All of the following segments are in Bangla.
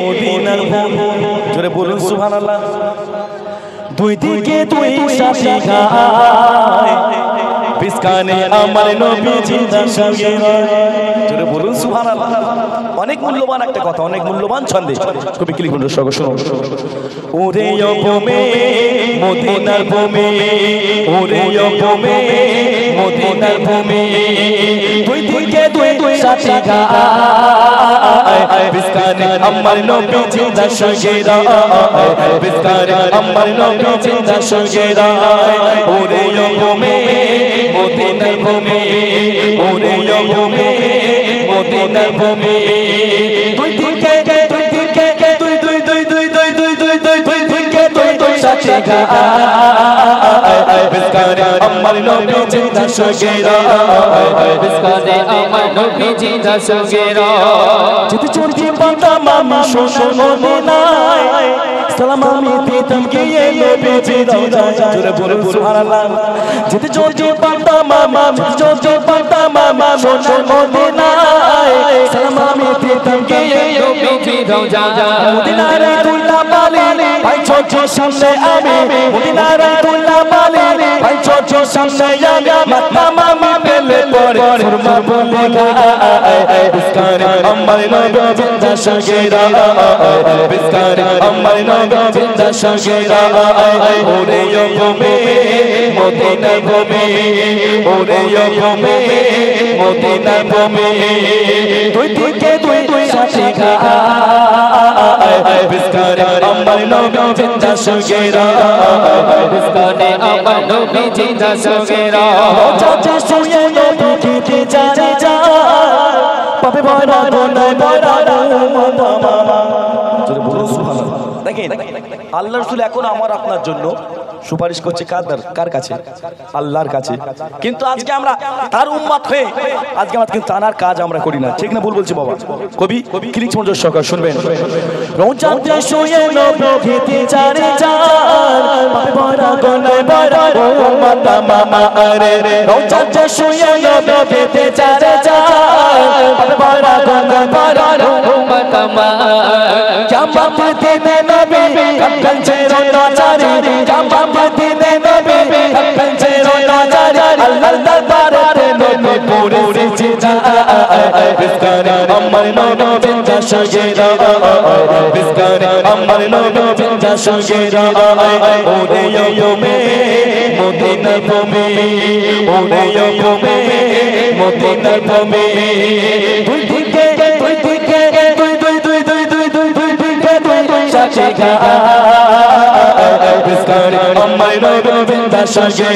মদিনার জোরে বলুন সুবহানাল্লাহ। দুই দিকে দুই সাথী গায় বিস্কানে আমার নবী জিন্দা সঙ্গে জোরে বলুন সুবহানাল্লাহ। অনেক মূল্যবান একটা কথা, অনেক মূল্যবান ছন্দে কবি কি লিখুন সগো শুনো। ওরে ভূমে মদিনার ভূমে, ওরে ভূমে মদিনার ভূমে, দুই দিকে দুই সাথী গায় বিস্কানে আমার নবী জিন্দা সঙ্গে বিস্কানে আমার নবী জিন্দা সঙ্গে ওরে ভূমে মদিনার ভূমে, ওরে ভূমে মদিনার ভূমে, দুই দিকে দুই দিকে দুই দুই দুই দুই দুই দুই দুই দুই দুই দিকে দুই দুই সাথী গায় বিস্কানে আমার নবী জিন্দা সঙ্গে বিস্কানে আমার নবী জিন্দা সঙ্গে যদি চলতি পাতাম আমি শোষণ মদিনায় সালাম আমি দিতাম গিয়ে নবীজি রওজায় জোরে বলুন সুবহানাল্লাহ। যদি চলতি পাতাম আমি যদি পাতাম আমি শোষণ মদিনায় সালাম আমি দিতাম গিয়ে নবীজি রওজায় মদিনার দুল্লা পালে ভাই ছোট সামনে আমি মদিনার দুল্লা পালে ভাই ছোট সামনে আমি মাতাম আমি পেলে পরে ফুরমা বলে গায় বিস্কানে আমার নবী জিন্দা সঙ্গে বিস্কানে আমার নবী জিন্দা সঙ্গে ওরে ভূমে মদিনার ভূমে, ওরে ভূমে মদিনার ভূমে, দুই দিকে দুই সাথী গায় বিস্কানে আমার নবী জিন্দা সঙ্গে বিস্কানে আমার নবী জিন্দা সঙ্গে চাচা শুয়ে নবী কে জানে যায় পাবে বড় নয় বড় মামা জোরে বলুন সুবহানাল্লাহ। দেখেন আল্লাহর রাসূল এখন আমার আপনার জন্য সুপারিশ করছে কার কাছে? আল্লাহর কাছে। কিন্তু আজকে আমরা তার উম্মত হয়ে আজকে আমরা কিন্তু তার কাজ আমরা করি না, ঠিক না? ভুল বলছি বাবা? কবি কি লিখছে মনোযোগ সহকারে শুনবেন। রোজাতে শুয়ে নবী কে জানে যায় পাবে বড় নয় বড় মামা আরে রোজাতে শুয়ে নবী কে জানে যায় পাবে বড় নয় বড় মামা কিয়ামত দিনে নবী কাকল ছেড়ো না জারি, কিয়ামত দিনে নবী কাকল ছেড়ো না জারি, আল্লাহর দরবারে নবী পড়েছে যায় বিস্কানে আমার নবী জিন্দা সঙ্গে বিস্কানে আমার নবী জিন্দা সঙ্গে ওরে ভূমে মদিনার ভূমে, ওরে ভূমে মদিনার ভূমে, দুই দিকে দুই দিকে দুই দুই দুই দুই দুই দুই দুই দিকে দুই সাথী গায় বিস্কানে আমার নবী জিন্দা সঙ্গে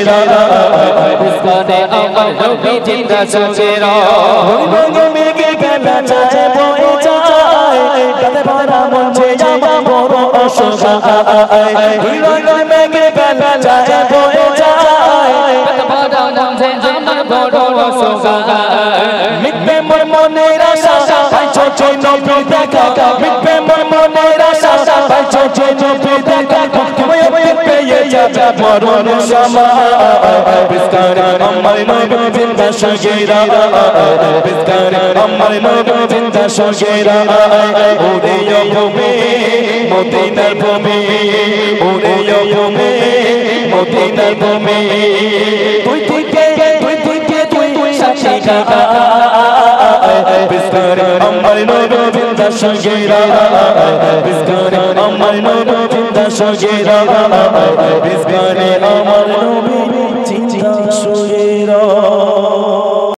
বিস্কানে আমার নবী জিন্দা সঙ্গে রঙে মেঘে গেলা যায় বয়ে যায় কাঁধে ভরা মন যে আমার বড় অসহায় রঙে মেঘে গেলা যায় বয়ে যায় কাঁধে ভরা মন যে আমার বড় অসহায় মিটবে মোর মনের আশা ভাই ছোট নবী দেখা মিটবে মোর মনের আশা ভাই ছোট নবী দেখা তুমি পেয়ে যাবে মরণ সময় বিস্কানে আমার নবী জিন্দা সঙ্গে বিস্কানে আমার নবী জিন্দা সঙ্গে ওরে ভূমে মদিনার ভূমে, ওরে ভূমে মদিনার ভূমে, দুই দিকে দুই দিকে দুই সাথী গায় বিস্কানে আমার নবী জিন্দা সঙ্গে বিস্কানে আমার নবী জিন্দা সঙ্গে